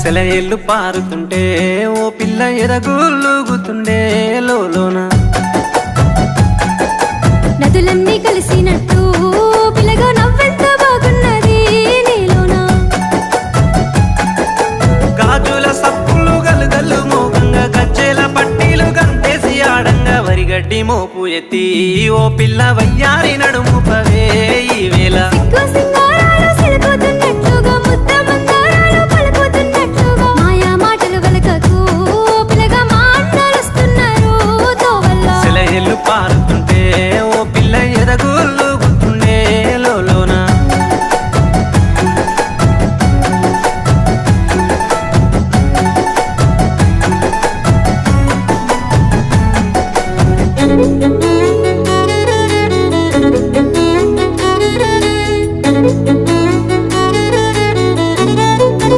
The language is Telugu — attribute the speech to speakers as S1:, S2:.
S1: సెలయేళ్ళు పారుతుంటే ఓ పిల్ల ఎదగులుగుతుండే లోన
S2: నదులన్నీ కలిసినట్టు పిల్లగా నవ్వెంత బాగున్నది నీలోన
S1: గాజుల సప్పులు గలుగల్లు మోగంగా గజ్జెల పట్టీలు గంతేసి ఆడంగా వరిగడ్డి మోపు ఎత్తి ఓ పిల్ల వయ్యారి నడుము పవే ఈ వేళ